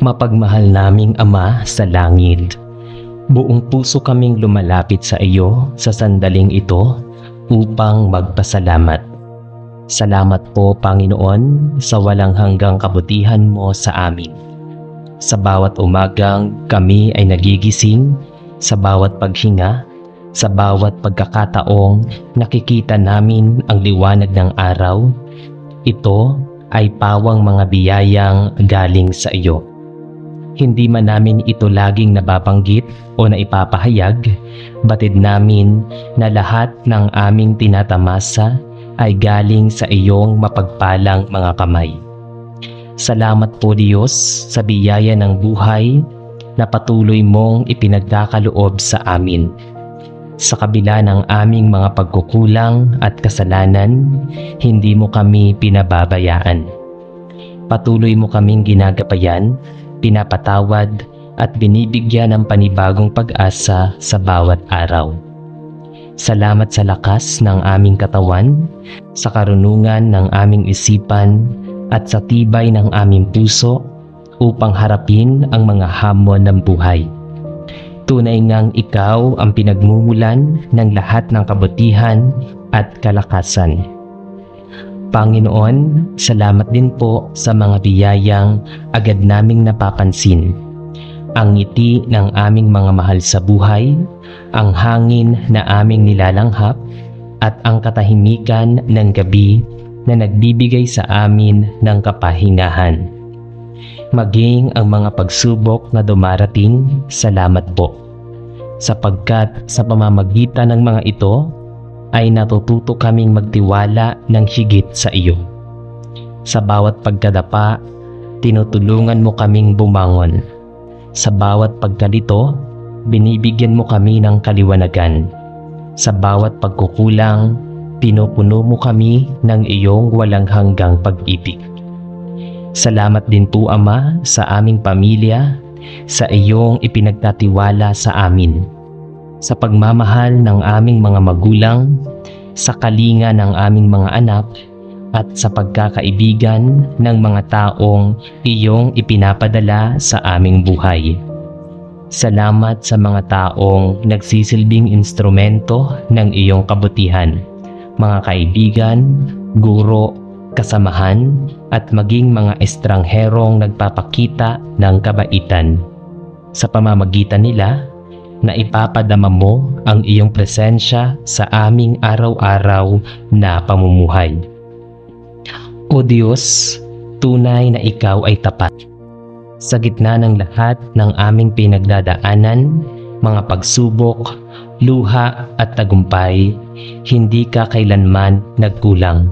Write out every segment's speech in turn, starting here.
Mapagmahal naming Ama sa langit, buong puso kaming lumalapit sa iyo sa sandaling ito upang magpasalamat. Salamat po, Panginoon, sa walang hanggang kabutihan mo sa amin. Sa bawat umagang kami ay nagigising, sa bawat paghinga, sa bawat pagkakataong nakikita namin ang liwanag ng araw, ito ay pawang mga biyayang galing sa iyo. Hindi man namin ito laging nababanggit o naipapahayag, batid namin na lahat ng aming tinatamasa ay galing sa iyong mapagpalang mga kamay. Salamat po, Diyos, sa biyaya ng buhay na patuloy mong ipinagkakaloob sa amin. Sa kabila ng aming mga pagkukulang at kasalanan, hindi mo kami pinababayaan. Patuloy mo kaming ginagabayan, pinapatawad at binibigyan ng panibagong pag-asa sa bawat araw. Salamat sa lakas ng aming katawan, sa karunungan ng aming isipan at sa tibay ng aming puso upang harapin ang mga hamon ng buhay. Tunay ngang ikaw ang pinagmumulan ng lahat ng kabutihan at kalakasan. Panginoon, salamat din po sa mga biyayang agad naming napapansin. Ang ngiti ng aming mga mahal sa buhay, ang hangin na aming nilalanghap, at ang katahimikan ng gabi na nagbibigay sa amin ng kapahingahan. Maging ang mga pagsubok na dumarating, salamat po. Sapagkat sa pamamagitan ng mga ito, ay natututo kaming magtiwala ng higit sa iyo. Sa bawat pagkadapa, tinutulungan mo kaming bumangon. Sa bawat pagkalito, binibigyan mo kami ng kaliwanagan. Sa bawat pagkukulang, pinupuno mo kami ng iyong walang hanggang pag-ibig. Salamat din po, Ama, sa aming pamilya, sa iyong ipinagtatiwala sa amin. Sa pagmamahal ng aming mga magulang, sa kalinga ng aming mga anak, at sa pagkakaibigan ng mga taong iyong ipinapadala sa aming buhay. Salamat sa mga taong nagsisilbing instrumento ng iyong kabutihan, mga kaibigan, guro, kasamahan, at maging mga estrangherong nagpapakita ng kabaitan. Sa pamamagitan nila, na ipapadama mo ang iyong presensya sa aming araw-araw na pamumuhay. O Diyos, tunay na ikaw ay tapat. Sa gitna ng lahat ng aming pinagdadaanan, mga pagsubok, luha at tagumpay, hindi ka kailanman nagkulang.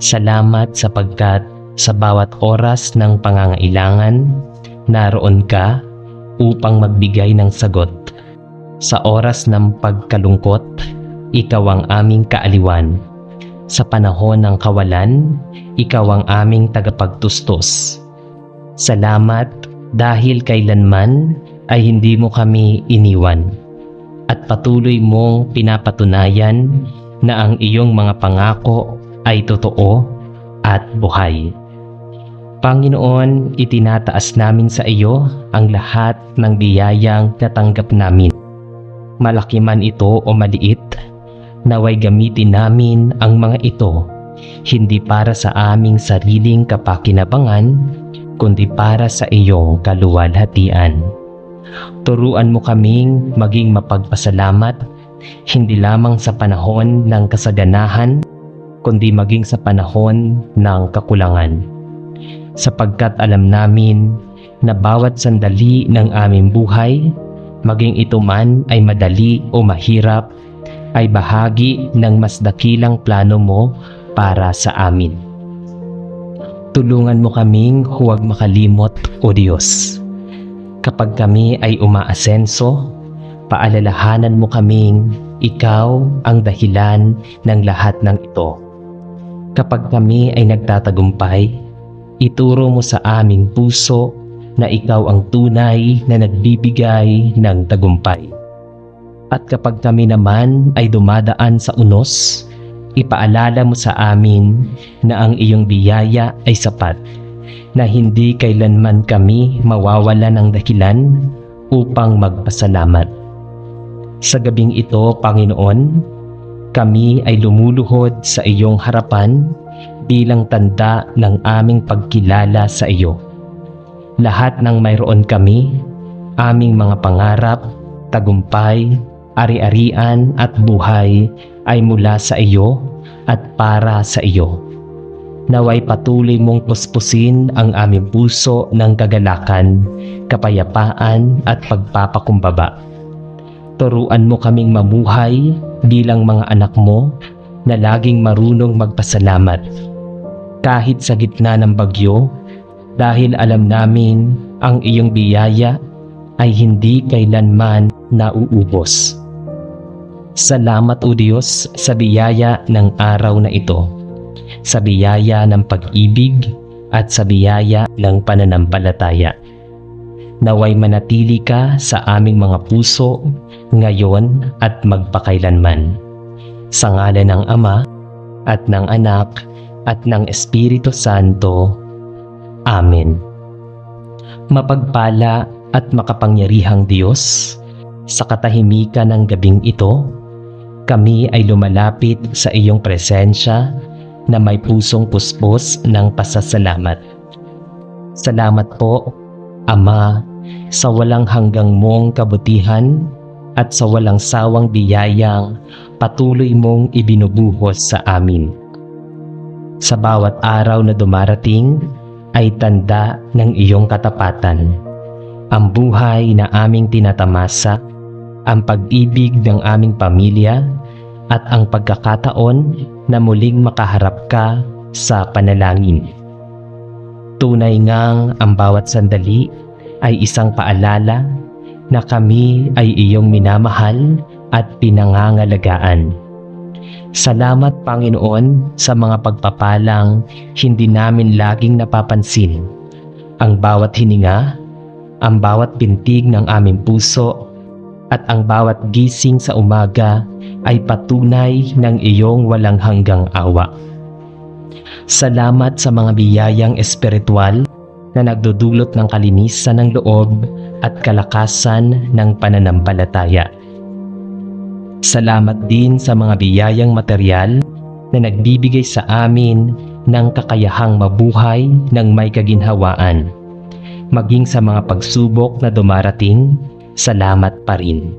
Salamat sapagkat sa bawat oras ng pangangailangan, naroon ka upang magbigay ng sagot. Sa oras ng pagkalungkot, ikaw ang aming kaaliwan. Sa panahon ng kawalan, ikaw ang aming tagapagtustos. Salamat dahil kailanman ay hindi mo kami iniwan at patuloy mong pinapatunayan na ang iyong mga pangako ay totoo at buhay. Panginoon, itinataas namin sa iyo ang lahat ng biyayang natanggap namin. Malaki man ito o maliit, naway gamitin namin ang mga ito, hindi para sa aming sariling kapakinabangan, kundi para sa iyong kaluwalhatian. Turuan mo kaming maging mapagpasalamat, hindi lamang sa panahon ng kasaganahan, kundi maging sa panahon ng kakulangan. Sapagkat alam namin na bawat sandali ng aming buhay, maging ito man ay madali o mahirap, ay bahagi ng mas dakilang plano mo para sa amin. Tulungan mo kaming huwag makalimot, O Diyos. Kapag kami ay umaasenso, paalalahanan mo kaming ikaw ang dahilan ng lahat ng ito. Kapag kami ay nagtatagumpay, ituro mo sa aming puso na ikaw ang tunay na nagbibigay ng tagumpay. At kapag kami naman ay dumadaan sa unos, ipaalala mo sa amin na ang iyong biyaya ay sapat na hindi kailanman kami mawawala ng dahilan upang magpasalamat. Sa gabing ito, Panginoon, kami ay lumuluhod sa iyong harapan bilang tanda ng aming pagkilala sa iyo. Lahat ng mayroon kami, aming mga pangarap, tagumpay, ari-arian at buhay ay mula sa iyo at para sa iyo. Naway patuloy mong puspusin ang aming puso ng kagalakan, kapayapaan at pagpapakumbaba. Turuan mo kaming mamuhay bilang mga anak mo na laging marunong magpasalamat. Kahit sa gitna ng bagyo, dahil alam namin ang iyong biyaya ay hindi kailanman nauubos. Salamat o Diyos sa biyaya ng araw na ito, sa biyaya ng pag-ibig at sa biyaya ng pananampalataya. Naway manatili ka sa aming mga puso ngayon at magpakailanman. Sa ngalan ng Ama at ng Anak at ng Espiritu Santo. Amen. Mapagpala at makapangyarihang Diyos, sa katahimikan ng gabing ito, kami ay lumalapit sa iyong presensya na may pusong puspos ng pasasalamat. Salamat po, Ama, sa walang hanggang mong kabutihan at sa walang sawang biyayang patuloy mong ibinubuhos sa amin. Sa bawat araw na dumarating ay tanda ng iyong katapatan. Ang buhay na aming tinatamasa, ang pag-ibig ng aming pamilya at ang pagkakataon na muling makaharap ka sa panalangin. Tunay ngang ang bawat sandali ay isang paalala na kami ay iyong minamahal at pinangangalagaan. Salamat, Panginoon, sa mga pagpapalang hindi namin laging napapansin. Ang bawat hininga, ang bawat pintig ng aming puso, at ang bawat gising sa umaga ay patunay ng iyong walang hanggang awa. Salamat sa mga biyayang espiritual na nagdudulot ng kalinisan ng loob at kalakasan ng pananampalataya. Salamat din sa mga biyayang material na nagbibigay sa amin ng kakayahang mabuhay ng may kaginhawaan. Maging sa mga pagsubok na dumarating, salamat pa rin.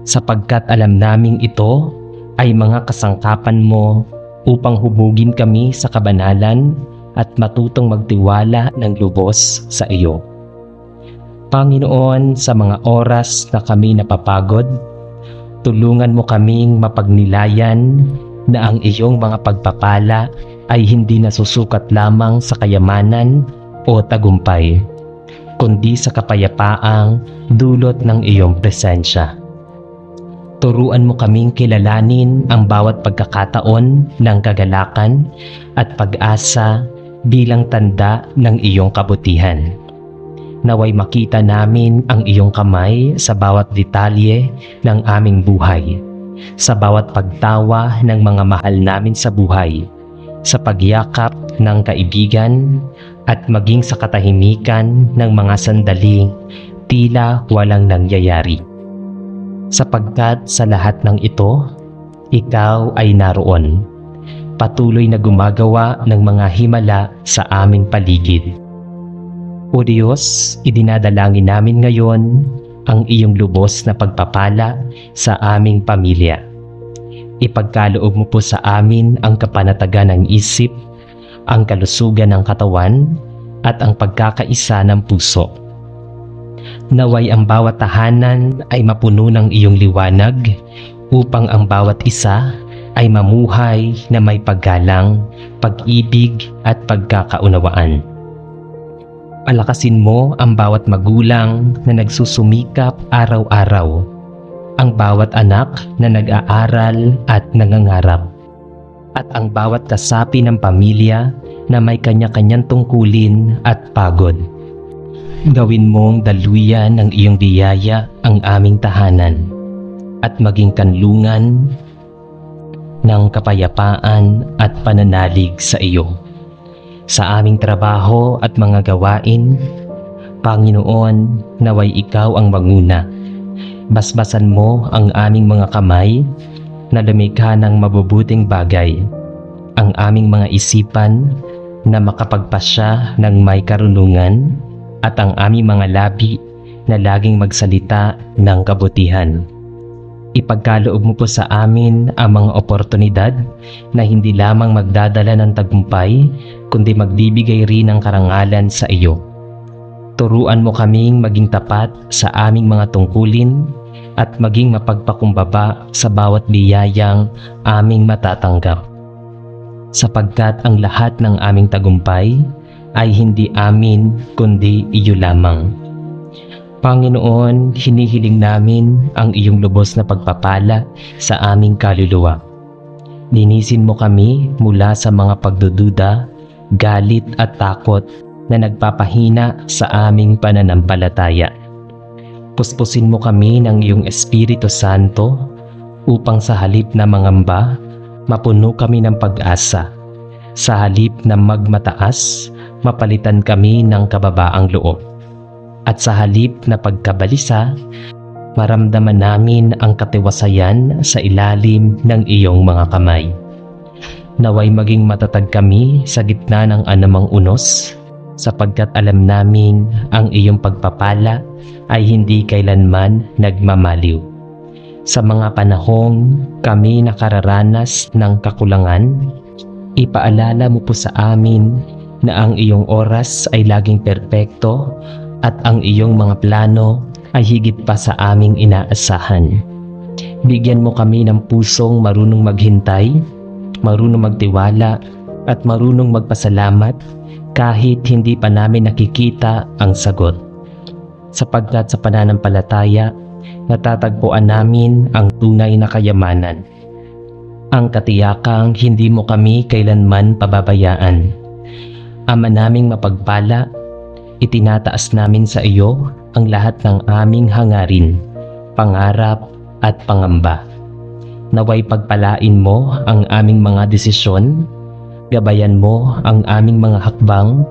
Sapagkat alam naming ito ay mga kasangkapan mo upang hubugin kami sa kabanalan at matutong magtiwala ng lubos sa iyo. Panginoon, sa mga oras na kami napapagod, tulungan mo kaming mapagnilayan na ang iyong mga pagpapala ay hindi nasusukat lamang sa kayamanan o tagumpay, kundi sa kapayapaang dulot ng iyong presensya. Turuan mo kaming kilalanin ang bawat pagkakataon ng kagalakan at pag-asa bilang tanda ng iyong kabutihan. Naway makita namin ang iyong kamay sa bawat detalye ng aming buhay, sa bawat pagtawa ng mga mahal namin sa buhay, sa pagyakap ng kaibigan, at maging sa katahimikan ng mga sandaling tila walang nangyayari. Sapagkat sa lahat ng ito, ikaw ay naroon, patuloy na gumagawa ng mga himala sa aming paligid. O Diyos, idinadalangin namin ngayon ang iyong lubos na pagpapala sa aming pamilya. Ipagkaloob mo po sa amin ang kapanatagan ng isip, ang kalusugan ng katawan, at ang pagkakaisa ng puso. Naway ang bawat tahanan ay mapuno ng iyong liwanag upang ang bawat isa ay mamuhay na may paggalang, pag-ibig at pagkakaunawaan. Palakasin mo ang bawat magulang na nagsusumikap araw-araw, ang bawat anak na nag-aaral at nangangarap, at ang bawat kasapi ng pamilya na may kanya-kanyang tungkulin at pagod. Gawin mong daluyan ng iyong biyaya ang aming tahanan at maging kanlungan ng kapayapaan at pananalig sa iyo. sa aming trabaho at mga gawain. Panginoon, naway ikaw ang manguna. Basbasan mo ang aming mga kamay na lumikha ng mabubuting bagay, ang aming mga isipan na makapagpasya ng may karunungan, at ang aming mga labi na laging magsalita ng kabutihan. Ipagkaloob mo po sa amin ang mga oportunidad na hindi lamang magdadala ng tagumpay, kundi magbibigay rin ng karangalan sa iyo. Turuan mo kaming maging tapat sa aming mga tungkulin at maging mapagpakumbaba sa bawat biyayang aming matatanggap. Sapagkat ang lahat ng aming tagumpay ay hindi amin kundi iyo lamang. Panginoon, hinihiling namin ang iyong lubos na pagpapala sa aming kaluluwa. Linisin mo kami mula sa mga pagdududa, galit at takot na nagpapahina sa aming pananampalataya. Puspusin mo kami ng iyong Espiritu Santo upang sa halip na mangamba, mapuno kami ng pag-asa. Sa halip na magmataas, mapalitan kami ng kababaang loob. At sa halip na pagkabalisa, maramdaman namin ang katiwasayan sa ilalim ng iyong mga kamay. Naway maging matatag kami sa gitna ng anumang unos, sapagkat alam namin ang iyong pagpapala ay hindi kailanman nagmamaliw. Sa mga panahong kami nakararanas ng kakulangan, ipaalala mo po sa amin na ang iyong oras ay laging perpekto at ang iyong mga plano ay higit pa sa aming inaasahan. Bigyan mo kami ng pusong marunong maghintay, marunong magtiwala at marunong magpasalamat kahit hindi pa namin nakikita ang sagot. Sapagkat sa pananampalataya, natatagpuan namin ang tunay na kayamanan. Ang katiyakang hindi mo kami kailanman pababayaan. Ama naming mapagpala, itinataas namin sa iyo ang lahat ng aming hangarin, pangarap at pangamba. Naway pagpalain mo ang aming mga desisyon, gabayan mo ang aming mga hakbang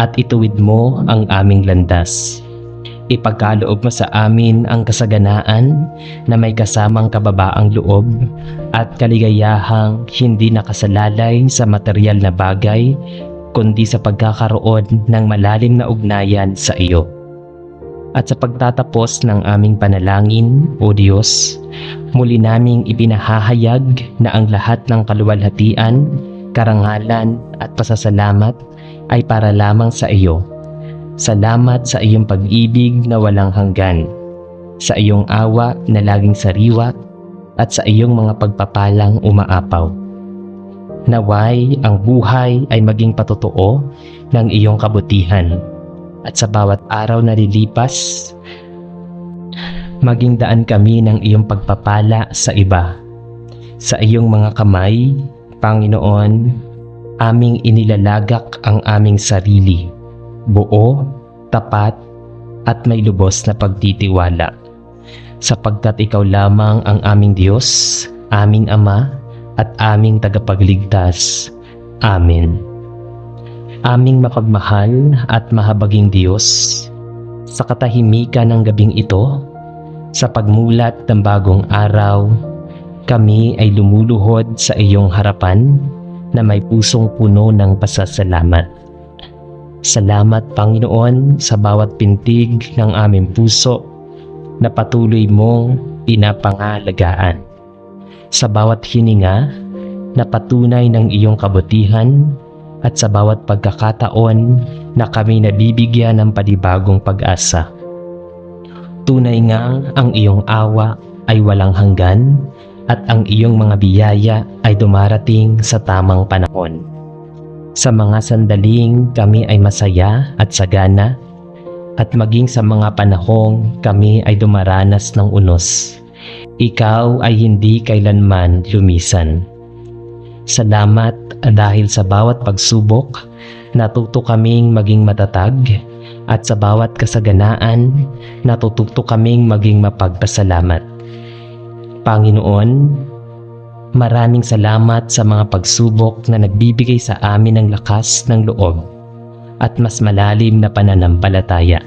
at ituwid mo ang aming landas. Ipagkaloob mo sa amin ang kasaganaan na may kasamang kababaang loob at kaligayahang hindi nakasalalay sa material na bagay kundi sa pagkakaroon ng malalim na ugnayan sa iyo. At sa pagtatapos ng aming panalangin, O Diyos, muli naming ipinahahayag na ang lahat ng kaluwalhatian, karangalan at pasasalamat ay para lamang sa iyo. Salamat sa iyong pag-ibig na walang hanggan, sa iyong awa na laging sariwa at sa iyong mga pagpapalang umaapaw. Naway ang buhay ay maging patotoo ng iyong kabutihan at sa bawat araw na lilipas, maging daan kami ng iyong pagpapala sa iba. Sa iyong mga kamay, Panginoon, aming inilalagak ang aming sarili, buo, tapat, at may lubos na pagtitiwala. Sapagkat ikaw lamang ang aming Diyos, aming Ama, at aming tagapagligtas. Amen. Aming mapagmahal at mahabaging Diyos, sa katahimikan ng gabing ito, sa pagmulat ng bagong araw, kami ay lumuluhod sa iyong harapan na may pusong puno ng pasasalamat. Salamat, Panginoon, sa bawat pintig ng aming puso na patuloy mong pinapangalagaan. Sa bawat hininga na patunay ng iyong kabutihan at sa bawat pagkakataon na kami nabibigyan ng panibagong pag-asa. Tunay nga ang iyong awa ay walang hanggan at ang iyong mga biyaya ay dumarating sa tamang panahon. Sa mga sandaling kami ay masaya at sagana, at maging sa mga panahong kami ay dumaranas ng unos, ikaw ay hindi kailanman lumisan. Salamat dahil sa bawat pagsubok, natuto kaming maging matatag, at sa bawat kasaganaan, natututo kaming maging mapagpasalamat. Panginoon, Maraming salamat sa mga pagsubok na nagbibigay sa amin ng lakas ng loob at mas malalim na pananampalataya.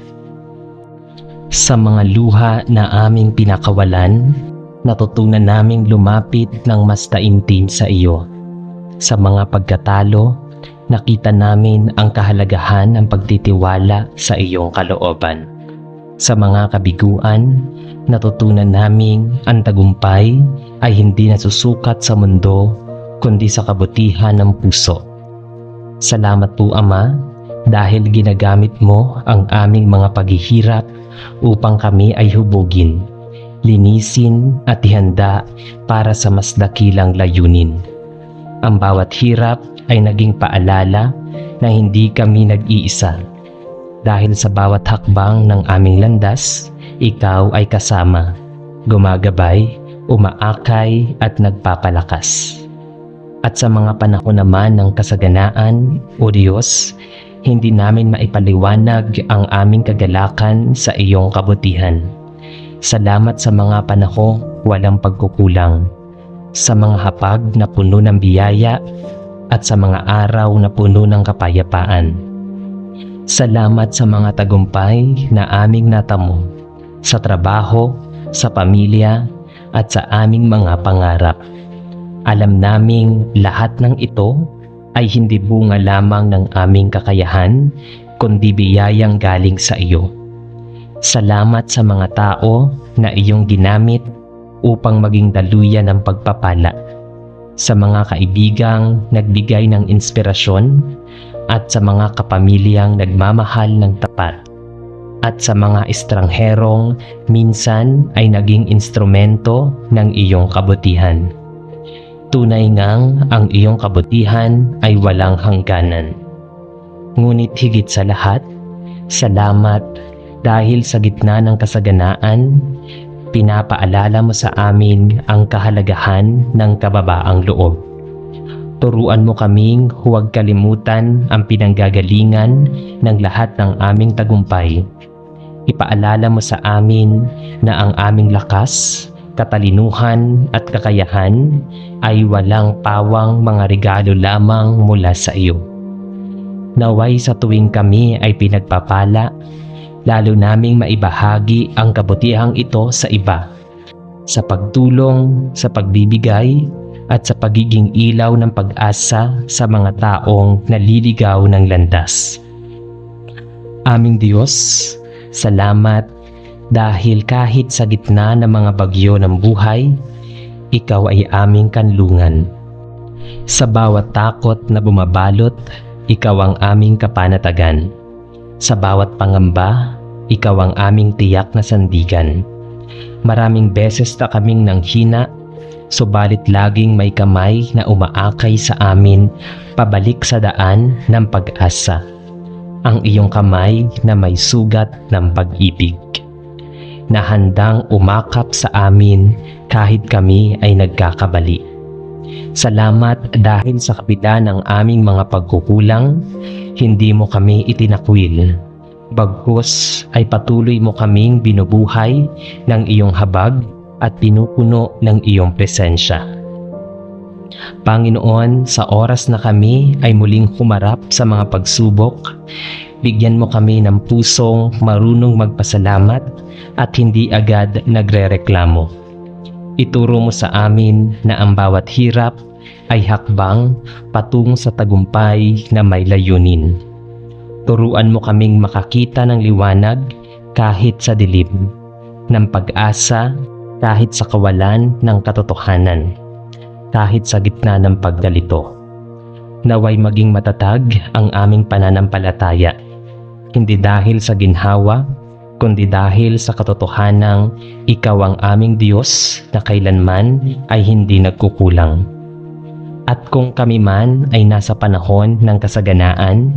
Sa mga luha na aming pinakawalan, natutunan naming lumapit ng mas taimtim sa iyo. Sa mga pagkatalo, nakita namin ang kahalagahan ng pagtitiwala sa iyong kalooban. Sa mga kabiguan, natutunan naming ang tagumpay ay hindi nasusukat sa mundo kundi sa kabutihan ng puso. Salamat po Ama dahil ginagamit mo ang aming mga paghihirap upang kami ay hubugin, linisin at ihanda para sa mas dakilang layunin. Ang bawat hirap ay naging paalala na hindi kami nag-iisa. Dahil sa bawat hakbang ng aming landas, ikaw ay kasama, gumagabay, umaakay at nagpapalakas. At sa mga panahon naman ng kasaganaan, O Diyos, hindi namin maipaliwanag ang aming kagalakan sa iyong kabutihan. Salamat sa mga panahong walang pagkukulang, sa mga hapag na puno ng biyaya at sa mga araw na puno ng kapayapaan. Salamat sa mga tagumpay na aming natamo, sa trabaho, sa pamilya at sa aming mga pangarap. Alam naming lahat ng ito ay hindi bunga lamang ng aming kakayahan, kundi biyayang galing sa iyo. Salamat sa mga tao na iyong ginamit upang maging daluyan ng pagpapala, sa mga kaibigang nagbigay ng inspirasyon at sa mga kapamilyang nagmamahal ng tapat, at sa mga estrangherong minsan ay naging instrumento ng iyong kabutihan. Tunay ngang ang iyong kabutihan ay walang hangganan. Ngunit higit sa lahat, salamat dahil sa gitna ng kasaganaan, pinapaalala mo sa amin ang kahalagahan ng kababaang loob. Turuan mo kaming huwag kalimutan ang pinanggagalingan ng lahat ng aming tagumpay. Ipaalala mo sa amin na ang aming lakas, katalinuhan at kakayahan ay walang pawang mga regalo lamang mula sa iyo. Naway sa tuwing kami ay pinagpapala, lalo naming maibahagi ang kabutihang ito sa iba, sa pagtulong, sa pagbibigay, at sa pagiging ilaw ng pag-asa sa mga taong naliligaw ng landas. Aming Diyos, salamat dahil kahit sa gitna ng mga bagyo ng buhay, ikaw ay aming kanlungan. Sa bawat takot na bumabalot, ikaw ang aming kapanatagan. Sa bawat pangamba, ikaw ang aming tiyak na sandigan. Maraming beses na kaming nanghina, subalit laging may kamay na umaakay sa amin pabalik sa daan ng pag-asa. Ang iyong kamay na may sugat ng pag-ibig, na handang umakap sa amin kahit kami ay nagkakabali. Salamat dahil sa kabila ng aming mga pagkukulang, hindi mo kami itinakwil. Bagkus ay patuloy mo kaming binubuhay ng iyong habag at pinupuno ng iyong presensya. Panginoon, sa oras na kami ay muling humarap sa mga pagsubok, bigyan mo kami ng pusong marunong magpasalamat at hindi agad nagrereklamo. Ituro mo sa amin na ang bawat hirap ay hakbang patungo sa tagumpay na may layunin. Turuan mo kaming makakita ng liwanag kahit sa dilim, ng pag-asa kahit sa kawalan ng katotohanan, kahit sa gitna ng paggalito. Naway maging matatag ang aming pananampalataya, hindi dahil sa ginhawa, kundi dahil sa katotohanang ikaw ang aming Diyos na kailanman ay hindi nagkukulang. At kung kami man ay nasa panahon ng kasaganaan,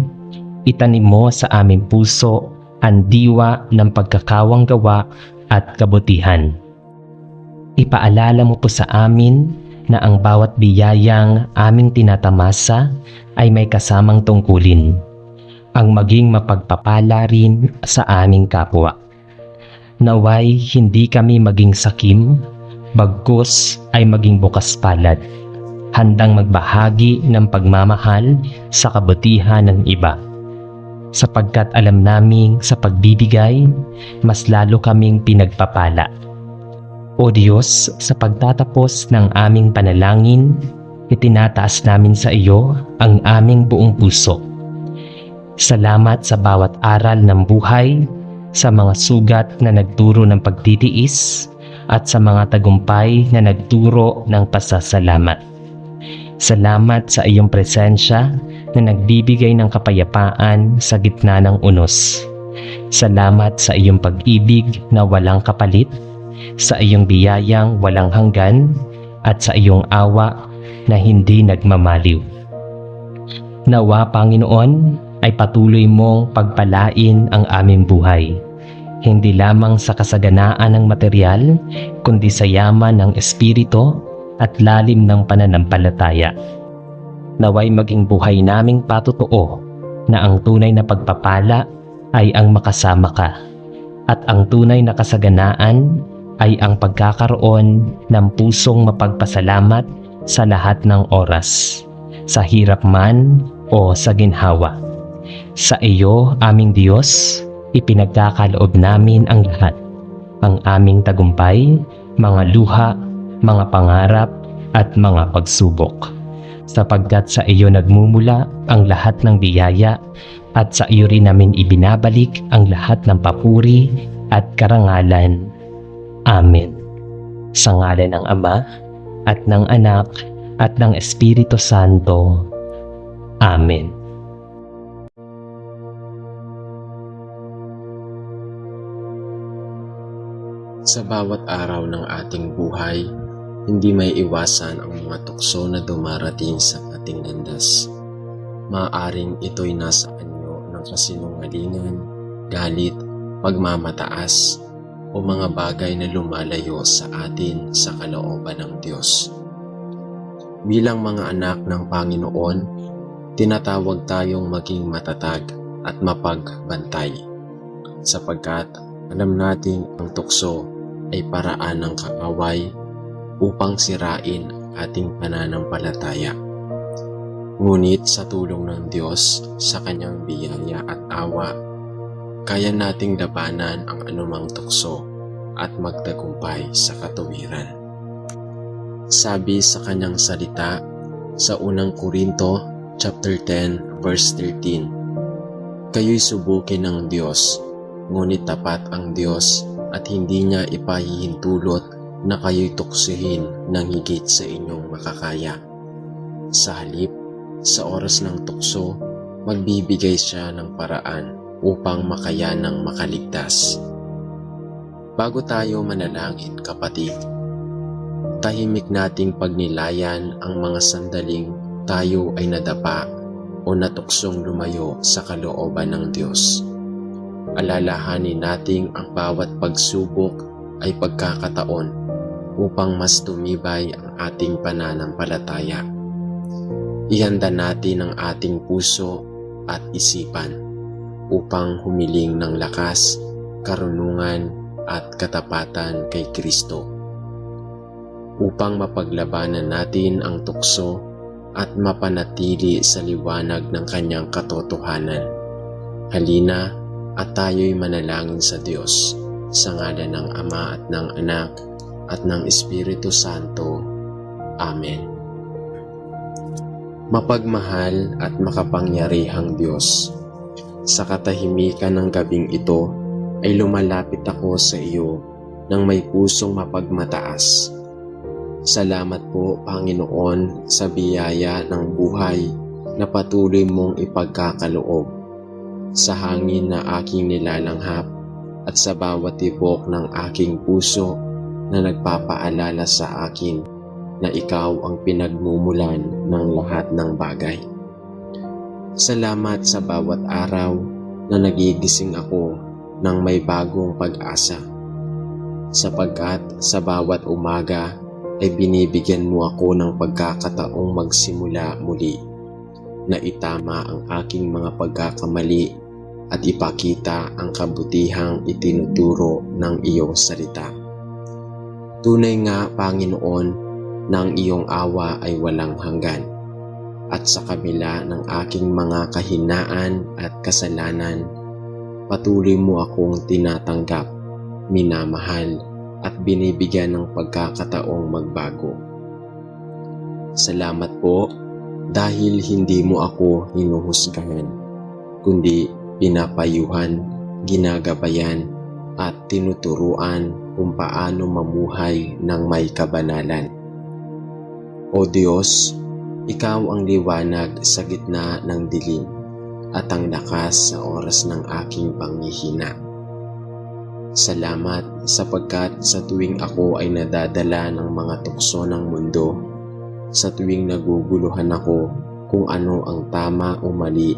itanim mo sa aming puso ang diwa ng pagkakawang gawa at kabutihan. Ipaalala mo po sa amin na ang bawat biyayang aming tinatamasa ay may kasamang tungkulin, ang maging mapagpapala rin sa aming kapwa. Naway hindi kami maging sakim, bagkus ay maging bukas palad, handang magbahagi ng pagmamahal sa kabutihan ng iba. Sapagkat alam naming sa pagbibigay, mas lalo kaming pinagpapala. O Diyos, sa pagtatapos ng aming panalangin, itinataas namin sa iyo ang aming buong puso. Salamat sa bawat aral ng buhay, sa mga sugat na nagturo ng pagtitiis, at sa mga tagumpay na nagturo ng pasasalamat. Salamat sa iyong presensya na nagbibigay ng kapayapaan sa gitna ng unos. Salamat sa iyong pag-ibig na walang kapalit, sa iyong biyayang walang hanggan, at sa iyong awa na hindi nagmamaliw. Nawa, Panginoon, ay patuloy mong pagpalain ang aming buhay, hindi lamang sa kasaganaan ng material, kundi sa yaman ng espiritu at lalim ng pananampalataya. Naway maging buhay naming patotoo na ang tunay na pagpapala ay ang makasama ka, at ang tunay na kasaganaan ay ang pagkakaroon ng pusong mapagpasalamat sa lahat ng oras, sa hirap man o sa ginhawa. Sa iyo, aming Diyos, ipinagkakaloob namin ang lahat, ang aming tagumpay, mga luha, mga pangarap, at mga pagsubok. Sapagkat sa iyo nagmumula ang lahat ng biyaya, at sa iyo rin namin ibinabalik ang lahat ng papuri at karangalan. Amen. Sa ngalan ng Ama, at ng Anak, at ng Espiritu Santo. Amen. Sa bawat araw ng ating buhay, hindi may iwasan ang mga tukso na dumarating sa ating landas. Maaaring ito'y nasa anyo ng kasinungalingan, galit, pagmamataas, o mga bagay na lumalayo sa atin sa kalooban ng Diyos. Bilang mga anak ng Panginoon, tinatawag tayong maging matatag at mapagbantay, sapagkat alam nating ang tukso ay paraan ng kaaway upang sirain ating pananampalataya. Ngunit sa tulong ng Diyos sa kanyang biyaya at awa, kaya nating labanan ang anumang tukso at magtagumpay sa katuwiran. Sabi sa kanyang salita sa unang Korinto chapter 10 verse 13, kayo'y subukin ng Diyos, ngunit tapat ang Diyos at hindi niya ipahihintulot na kayo'y tuksihin ng higit sa inyong makakaya. Sa halip, sa oras ng tukso, magbibigay siya ng paraan upang makayanang makaligtas. Bago tayo manalangin, kapatid, tahimik nating pagnilayan ang mga sandaling tayo ay nadapa o natuksong lumayo sa kalooban ng Diyos. Alalahanin nating ang bawat pagsubok ay pagkakataon upang mas tumibay ang ating pananampalataya. Ihanda natin ang ating puso at isipan upang humiling ng lakas, karunungan at katapatan kay Kristo, upang mapaglabanan natin ang tukso at mapanatili sa liwanag ng kanyang katotohanan. Halina at tayo'y manalangin sa Diyos sa ngalan ng Ama at ng Anak at ng Espiritu Santo. Amen. Mapagmahal at makapangyarihang Diyos, sa katahimikan ng gabing ito ay lumalapit ako sa iyo ng may pusong mapagmataas. Salamat po, Panginoon, sa biyaya ng buhay na patuloy mong ipagkakaloob, sa hangin na aking nilalanghap at sa bawat tibok ng aking puso na nagpapaalala sa akin na ikaw ang pinagmumulan ng lahat ng bagay. Salamat sa bawat araw na nagigising ako ng may bagong pag-asa, sapagkat sa bawat umaga ay binibigyan mo ako ng pagkakataong magsimula muli, na itama ang aking mga pagkakamali at ipakita ang kabutihang itinuturo ng iyong salita. Tunay nga, Panginoon, na ang iyong awa ay walang hanggan. At sa kabila ng aking mga kahinaan at kasalanan, patuloy mo akong tinatanggap, minamahal, at binibigyan ng pagkakataong magbago. Salamat po dahil hindi mo ako hinuhusgahan, kundi pinapayuhan, ginagabayan, at tinuturuan kung paano mamuhay ng may kabanalan. O Diyos, Ikaw ang liwanag sa gitna ng dilim at ang lakas sa oras ng aking panghihina. Salamat sapagkat sa tuwing ako ay nadadala ng mga tukso ng mundo, sa tuwing naguguluhan ako kung ano ang tama o mali,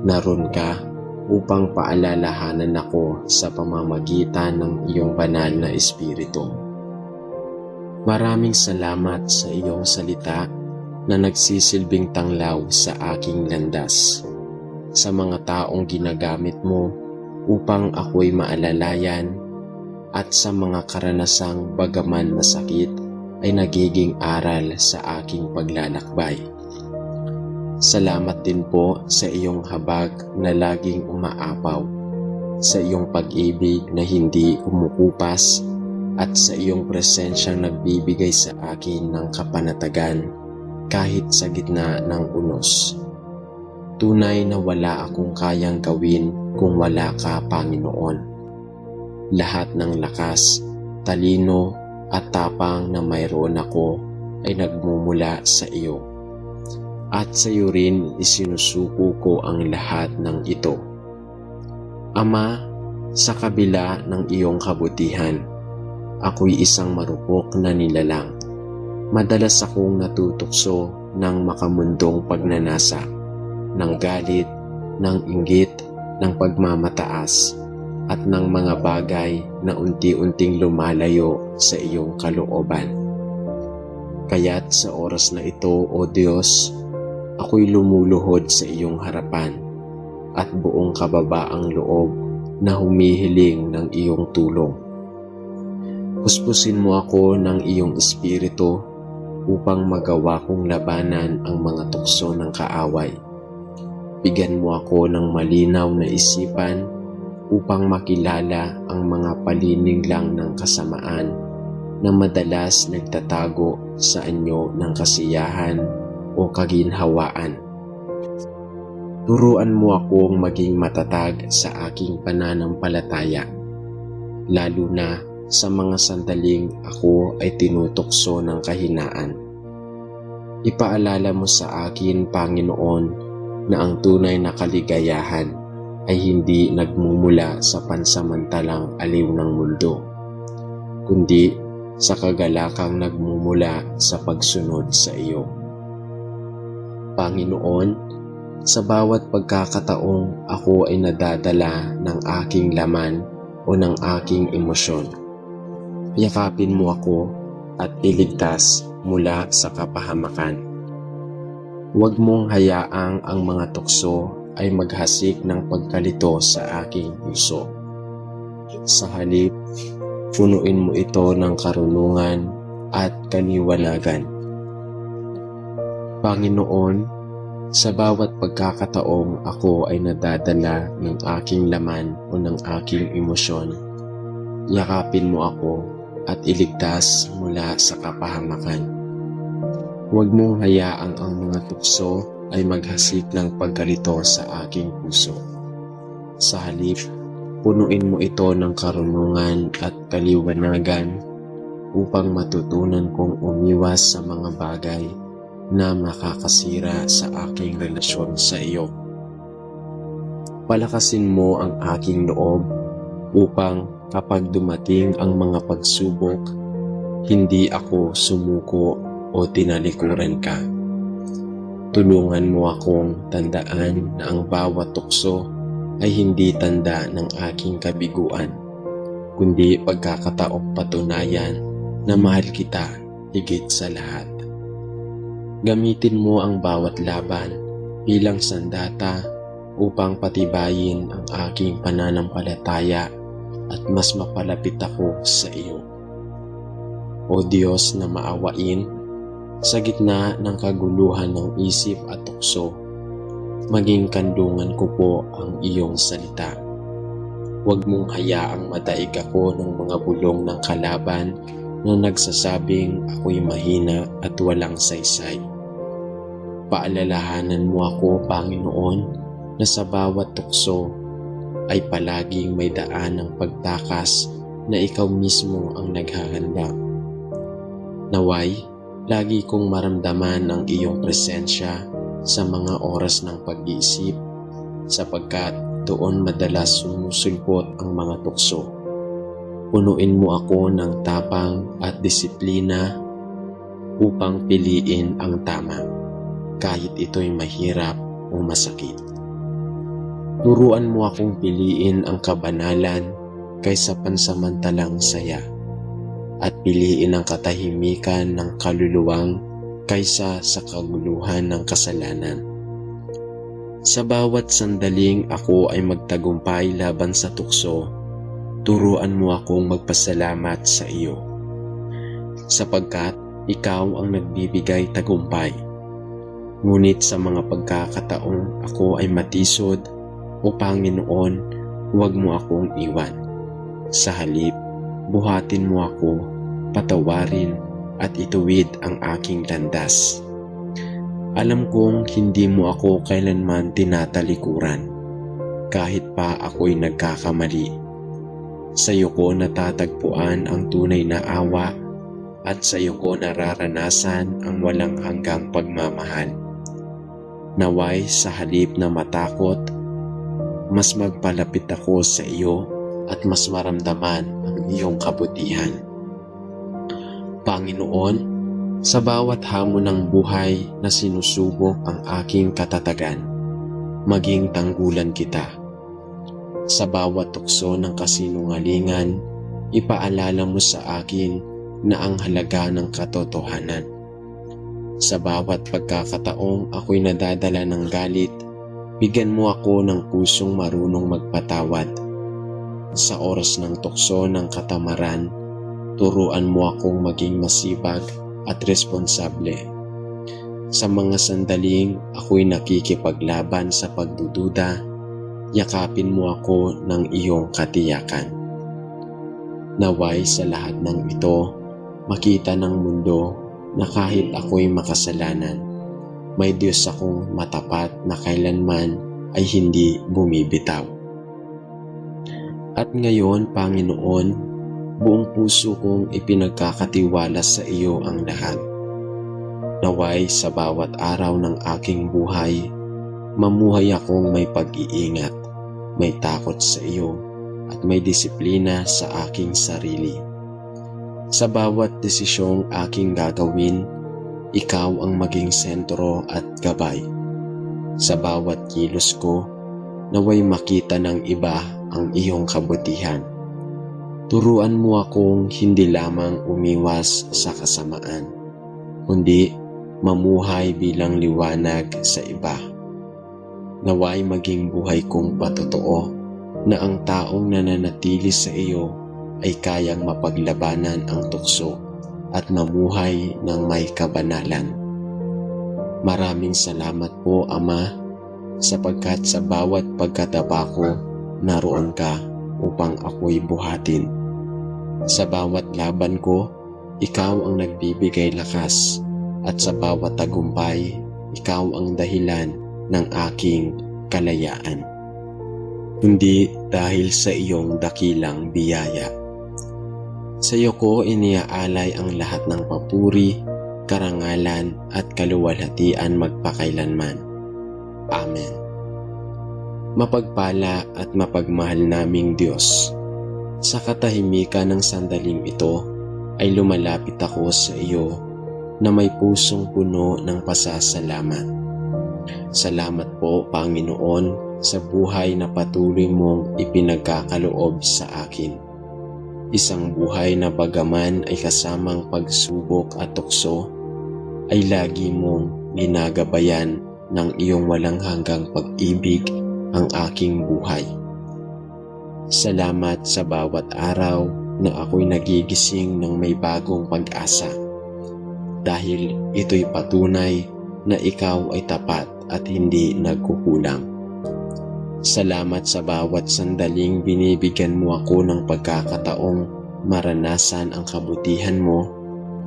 naroon ka upang paalalahanan ako sa pamamagitan ng iyong banal na Espiritu. Maraming salamat sa iyong salita na nagsisilbing tanglaw sa aking landas, sa mga taong ginagamit mo upang ako'y maalalayan, at sa mga karanasang bagaman masakit ay nagiging aral sa aking paglalakbay. Salamat din po sa iyong habag na laging umaapaw, sa iyong pag-ibig na hindi kumukupas, at sa iyong presensyang nagbibigay sa akin ng kapanatagan kahit sa gitna ng unos. Tunay na wala akong kayang gawin kung wala ka, Panginoon. Lahat ng lakas, talino at tapang na mayroon ako ay nagmumula sa iyo. At sa iyo rin isinusuko ko ang lahat ng ito. Ama, sa kabila ng iyong kabutihan, ako'y isang marupok na nilalang. Madalas akong natutukso ng makamundong pagnanasa, ng galit, ng inggit, ng pagmamataas, at ng mga bagay na unti-unting lumalayo sa iyong kalooban. Kaya't sa oras na ito, O Diyos, ako'y lumuluhod sa iyong harapan at buong kababaang loob na humihiling ng iyong tulong. Puspusin mo ako ng iyong espiritu upang magawa kong labanan ang mga tukso ng kaaway. Bigyan mo ako ng malinaw na isipan upang makilala ang mga palininglang ng kasamaan na madalas nagtatago sa anyo ng kasiyahan o kaginhawaan. Turuan mo akong maging matatag sa aking pananampalataya, lalo na sa mga sandaling ako ay tinutukso ng kahinaan. Ipaalala mo sa akin, Panginoon, na ang tunay na kaligayahan ay hindi nagmumula sa pansamantalang aliw ng mundo, kundi sa kagalakang nagmumula sa pagsunod sa iyo. Panginoon, sa bawat pagkakataong ako ay nadadala ng aking laman o ng aking emosyon, yakapin mo ako at iligtas mula sa kapahamakan. Huwag mong hayaang ang mga tukso ay maghasik ng pagkalito sa aking puso. Sa halip, punuin mo ito ng karunungan at kaliwanagan. Panginoon, sa bawat pagkakataong ako ay nadadala ng aking laman o ng aking emosyon, yakapin mo ako at iligtas mula sa kapahamakan. Huwag mong hayaang ang mga tukso ay maghasik ng pagkalito sa aking puso. Sa halip, punuin mo ito ng karunungan at kaliwanagan upang matutunan kong umiwas sa mga bagay na makakasira sa aking relasyon sa iyo. Palakasin mo ang aking loob upang kapag dumating ang mga pagsubok, hindi ako sumuko o tinalikuran ka. Tulungan mo akong tandaan na ang bawat tukso ay hindi tanda ng aking kabiguan, kundi pagkakataong patunayan na mahal kita higit sa lahat. Gamitin mo ang bawat laban bilang sandata upang patibayin ang aking pananampalataya at mas mapalapit ako sa iyo. O Diyos na maawain, sa gitna ng kaguluhan ng isip at tukso, maging kandungan ko po ang iyong salita. Huwag mong hayaang madaig ako ng mga bulong ng kalaban na nagsasabing ako'y mahina at walang saysay. Paalalahanan mo ako, Panginoon, na sa bawat tukso ay palaging may daan ng pagtakas na ikaw mismo ang naghahanda. Naway, lagi kong maramdaman ang iyong presensya sa mga oras ng pag-iisip sapagkat doon madalas sumusulpot ang mga tukso. Punuin mo ako ng tapang at disiplina upang piliin ang tama, kahit ito'y mahirap o masakit. Turuan mo akong piliin ang kabanalan kaysa pansamantalang saya, at piliin ang katahimikan ng kaluluwang kaysa sa kaguluhan ng kasalanan. Sa bawat sandaling ako ay magtagumpay laban sa tukso, turuan mo akong magpasalamat sa iyo, sapagkat ikaw ang nagbibigay tagumpay. Ngunit sa mga pagkakataong ako ay matisod, o Panginoon, huwag mo akong iwan. Sa halip, buhatin mo ako, patawarin at ituwid ang aking landas. Alam kong hindi mo ako kailanman tinatalikuran, kahit pa ako'y nagkakamali. Sa iyo ko natatagpuan ang tunay na awa at sa iyo ko nararanasan ang walang hanggang pagmamahal. Naway sa halip na matakot, mas magpalapit ako sa iyo at mas maramdaman ang iyong kabutihan. Panginoon, sa bawat hamon ng buhay na sinusubok ang aking katatagan, maging tanggulan kita. Sa bawat tukso ng kasinungalingan, ipaalala mo sa akin na ang halaga ng katotohanan. Sa bawat pagkakataong ako'y nadadala ng galit, bigyan mo ako ng pusong marunong magpatawad. Sa oras ng tukso ng katamaran, turuan mo akong maging masipag at responsable. Sa mga sandaling ako'y nakikipaglaban sa pagdududa, yakapin mo ako ng iyong katiyakan. Naway sa lahat ng ito, makita ng mundo na kahit ako'y makasalanan, may Diyos akong matapat na kailanman ay hindi bumibitaw. At ngayon, Panginoon, buong puso kong ipinagkakatiwala sa iyo ang lahat. Naway sa bawat araw ng aking buhay, mamuhay akong may pag-iingat, may takot sa iyo, at may disiplina sa aking sarili. Sa bawat desisyong aking gagawin, ikaw ang maging sentro at gabay. Sa bawat kilos ko, naway makita ng iba ang iyong kabutihan. Turuan mo akong hindi lamang umiwas sa kasamaan, kundi mamuhay bilang liwanag sa iba. Naway maging buhay kong patotoo na ang taong nananatili sa iyo ay kayang mapaglabanan ang tukso at mamuhay ng may kabanalan. Maraming salamat po, Ama, sapagkat sa bawat pagkatapa ko, naroon ka upang ako'y buhatin. Sa bawat laban ko, ikaw ang nagbibigay lakas, at sa bawat tagumpay, ikaw ang dahilan ng aking kalayaan. Hindi dahil sa iyong dakilang biyaya. Sa iyo ko iniaalay ang lahat ng papuri, karangalan at kaluwalhatian magpakailanman. Amen. Mapagpala at mapagmahal naming Diyos, sa katahimikan ng sandaling ito ay lumalapit ako sa iyo na may pusong puno ng pasasalamat. Salamat po, Panginoon, sa buhay na patuloy mong ipinagkakaloob sa akin. Isang buhay na bagaman ay kasamang pagsubok at tukso, ay lagi mong ginagabayan ng iyong walang hanggang pag-ibig ang aking buhay. Salamat sa bawat araw na ako'y nagigising ng may bagong pag-asa. Dahil ito'y patunay na ikaw ay tapat at hindi nagkukulang. Salamat sa bawat sandaling binibigyan mo ako ng pagkakataong maranasan ang kabutihan mo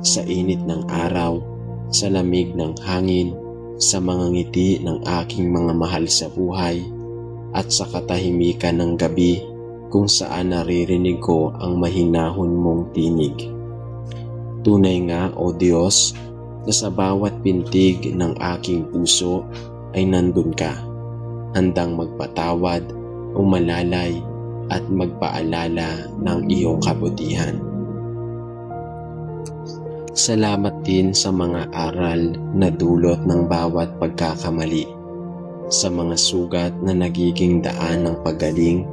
sa init ng araw, sa lamig ng hangin, sa mga ngiti ng aking mga mahal sa buhay, at sa katahimikan ng gabi kung saan naririnig ko ang mahinahon mong tinig. Tunay nga, O Diyos, na sa bawat pintig ng aking puso ay nandun ka, handang magpatawad, umalalay, at magpaalala ng iyong kabutihan. Salamat din sa mga aral na dulot ng bawat pagkakamali, sa mga sugat na nagiging daan ng paggaling,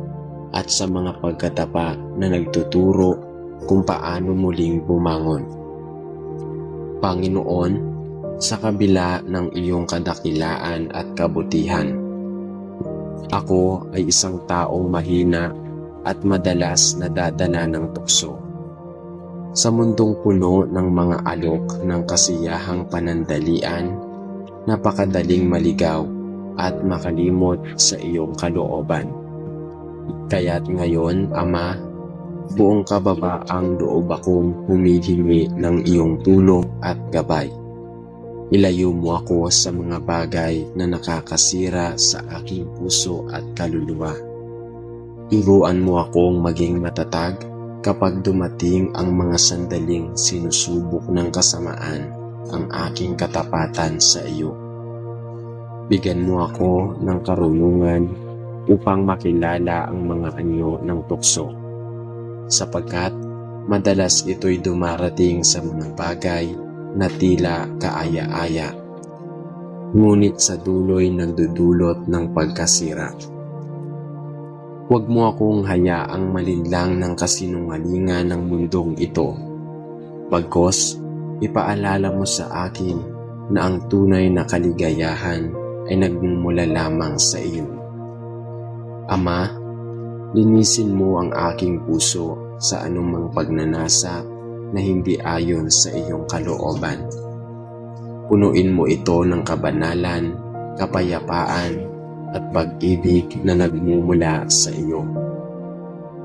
at sa mga pagkatapa na nagtuturo kung paano muling bumangon. Panginoon, sa kabila ng iyong kadakilaan at kabutihan, ako ay isang taong mahina at madalas nadadala ng tukso. Sa mundong puno ng mga alok ng kasiyahang panandalian, napakadaling maligaw at makalimot sa iyong kalooban. Kaya't ngayon, Ama, buong kababaang loob akong humihingi ng iyong tulong at gabay. Ilayo mo ako sa mga bagay na nakakasira sa aking puso at kaluluwa. Turuan mo akong maging matatag kapag dumating ang mga sandaling sinusubok ng kasamaan ang aking katapatan sa iyo. Bigyan mo ako ng karunungan upang makilala ang mga anyo ng tukso, sapagkat madalas ito'y dumarating sa mga bagay na tila kaaya-aya, ngunit sa dulo'y nagdudulot ng pagkasira. Huwag mo akong hayaang malinlang ng kasinungalingan ng mundong ito. Bagkus, ipaalala mo sa akin na ang tunay na kaligayahan ay nagmumula lamang sa iyo. Ama, linisin mo ang aking puso sa anumang pagnanasa na hindi ayon sa iyong kalooban. Punuin mo ito ng kabanalan, kapayapaan, at pag-ibig na nagmumula sa iyo.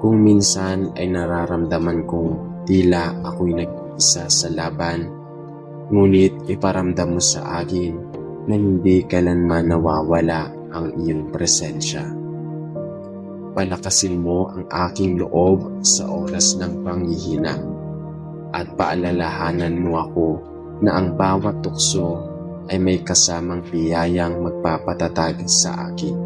Kung minsan ay nararamdaman kong tila ako'y nag-isa sa laban, ngunit iparamdam mo sa akin na hindi kailanman nawawala ang iyong presensya. Palakasin mo ang aking loob sa oras ng panghihina, at paalalahanan mo ako na ang bawat tukso ay may kasamang biyayang magpapatatag sa akin.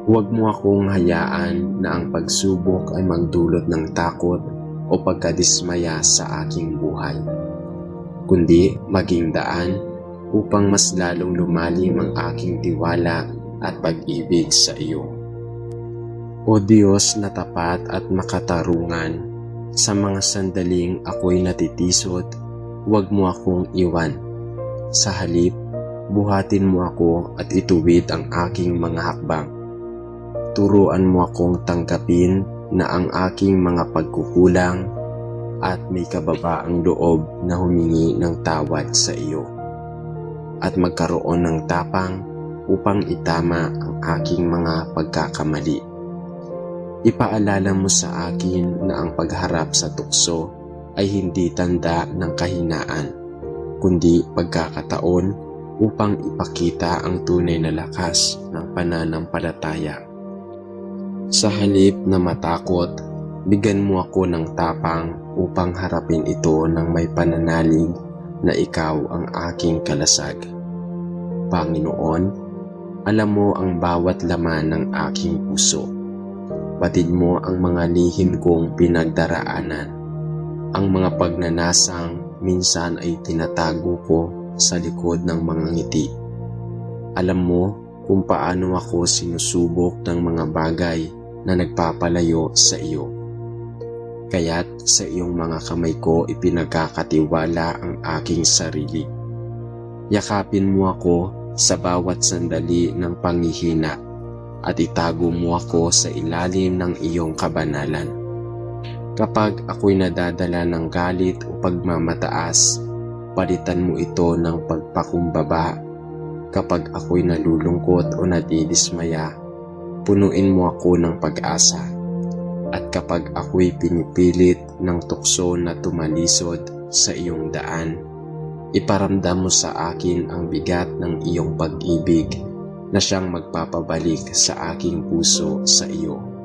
Huwag mo akong hayaan na ang pagsubok ay magdulot ng takot o pagkadismaya sa aking buhay, kundi maging daan upang mas lalong lumalim ang aking tiwala at pag-ibig sa iyo. O Diyos na tapat at makatarungan, sa mga sandaling ako'y natitisod, huwag mo akong iwan. Sa halip, buhatin mo ako at ituwid ang aking mga hakbang. Turuan mo akong tanggapin na ang aking mga pagkukulang at may kababaang loob na humingi ng tawad sa iyo, at magkaroon ng tapang upang itama ang aking mga pagkakamali. Ipaalala mo sa akin na ang pagharap sa tukso ay hindi tanda ng kahinaan, kundi pagkakataon upang ipakita ang tunay na lakas ng pananampalataya. Sa halip na matakot, bigyan mo ako ng tapang upang harapin ito ng may pananalig na ikaw ang aking kalasag. Panginoon, alam mo ang bawat laman ng aking puso. Batid mo ang mga lihim kong pinagdaraanan. Ang mga pagnanasang minsan ay tinatago ko sa likod ng mga ngiti. Alam mo kung paano ako sinusubok ng mga bagay na nagpapalayo sa iyo. Kaya't sa iyong mga kamay ko ipinagkakatiwala ang aking sarili. Yakapin mo ako sa bawat sandali ng panghihina at itago mo ako sa ilalim ng iyong kabanalan. Kapag ako'y nadadala ng galit o pagmamataas, palitan mo ito ng pagpakumbaba. Kapag ako'y nalulungkot o nadidismaya, punuin mo ako ng pag-asa. At kapag ako'y pinipilit ng tukso na tumalisod sa iyong daan, iparamdam mo sa akin ang bigat ng iyong pag-ibig na siyang magpapabalik sa aking puso sa iyo.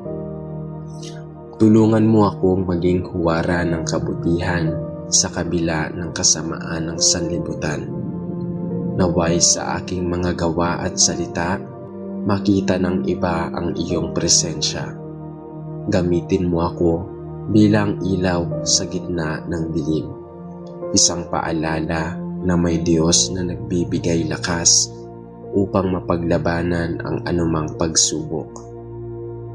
Tulungan mo akong maging huwara ng kabutihan sa kabila ng kasamaan ng sanlibutan. Naway sa aking mga gawa at salita, makita ng iba ang iyong presensya. Gamitin mo ako bilang ilaw sa gitna ng dilim. Isang paalala na may Diyos na nagbibigay lakas upang mapaglabanan ang anumang pagsubok.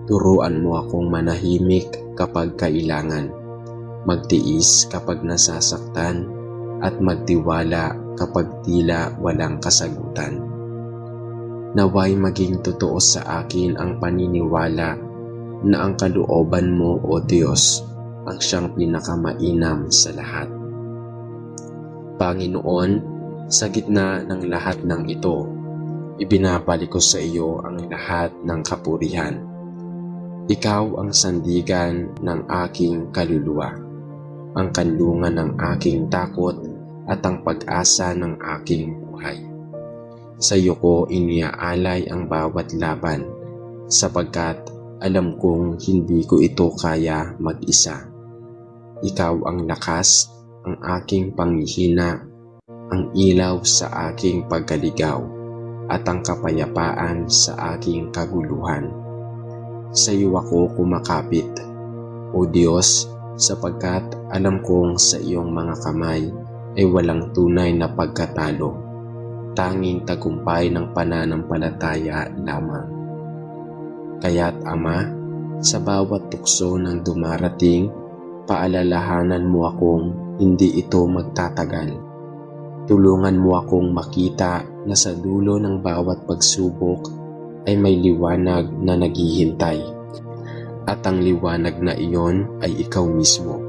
Turuan mo akong manahimik kapag kailangan, magtiis kapag nasasaktan, at magtiwala kapag tila walang kasagutan. Naway maging totoo sa akin ang paniniwala na ang kalooban mo, O Diyos, ang siyang pinakamainam sa lahat. Panginoon, sa gitna ng lahat ng ito, ibinabalik ko sa iyo ang lahat ng kapurihan. Ikaw ang sandigan ng aking kaluluwa, ang kanlungan ng aking takot at ang pag-asa ng aking buhay. Sa iyo ko iniaalay ang bawat laban, sapagkat alam kong hindi ko ito kaya mag-isa. Ikaw ang lakas, ang aking panghihina, ang ilaw sa aking pagkaligaw, at ang kapayapaan sa aking kaguluhan. Sa iyo ako kumakapit, O Diyos, sapagkat alam kong sa iyong mga kamay ay walang tunay na pagkatalo, tanging tagumpay ng pananampalataya lamang. Kaya't Ama, sa bawat tukso ng dumarating, paalalahanan mo akong hindi ito magtatagal. Tulungan mo akong makita na sa dulo ng bawat pagsubok ay may liwanag na naghihintay. At ang liwanag na iyon ay ikaw mismo,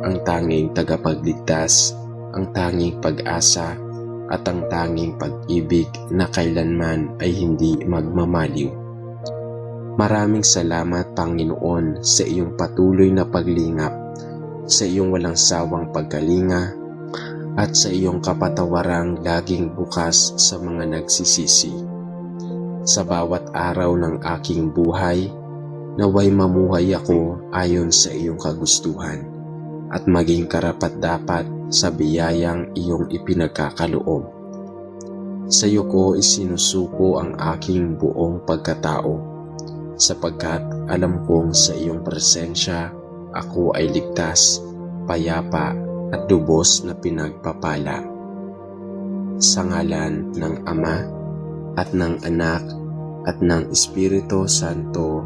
ang tanging tagapagligtas, ang tanging pag-asa, at ang tanging pag-ibig na kailanman ay hindi magmamaliw. Maraming salamat, Panginoon, sa iyong patuloy na paglingap, sa iyong walang sawang pagkalinga, at sa iyong kapatawarang laging bukas sa mga nagsisisi. Sa bawat araw ng aking buhay, naway mamuhay ako ayon sa iyong kagustuhan at maging karapat-dapat sa biyayang iyong ipinagkakaloob. Sa iyo ko isinusuko ang aking buong pagkatao, sapagkat alam kong sa iyong presensya ako ay ligtas, payapa at lubos na pinagpapala. Sa ngalan ng Ama, at ng Anak, at ng Espiritu Santo.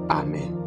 Amen.